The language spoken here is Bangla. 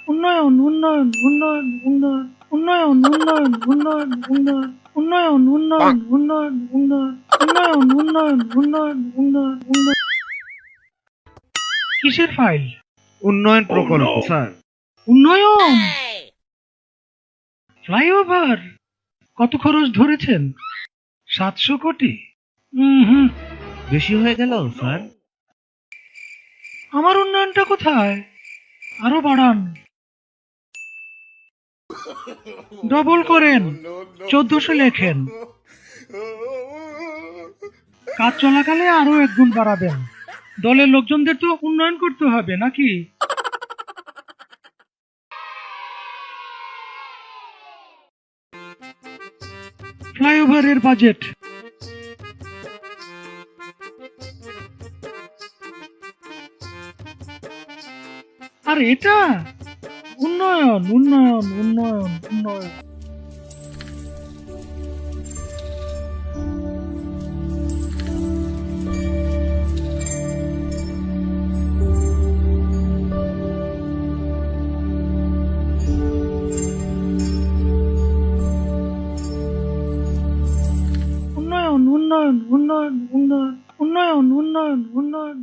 উন্নয়ন উন্নয়ন উন্নয়ন উন্নয়ন উন্নয়ন উন্নয়ন উন্নয়ন উন্নয়ন উন্নয়ন উন্নয়ন উন্নয়ন উন্নয়ন উন্নয়ন উন্নয়ন উন্নয়ন উন্নয়ন উন্নয়ন। কিসের ফাইল? উন্নয়ন প্রকল্প স্যার। উন্নয়ন ফ্লাইওভার কত খরচ ধরেছেন? 700 কোটি? হুম, বেশি হয়ে গেল স্যার। আমার উন্নয়নটা কোথায়? আরো বাড়ান, ডবল করেন, 1400 লেখেন। কাজ চলাকালে আরো 1 গুণ বাড়াবেন। দলের লোকজনদের তো উন্নয়ন করতে হবে নাকি? ফ্লাইওভারের বাজেট আর এটা উন্নয়ন উন্নয়ন উন্নয়ন উন্নয়ন। উন্নয়ন উন্নয়ন উন্নয়ন উন্নয়ন উন্নয়ন উন্নয়ন উন্নয়ন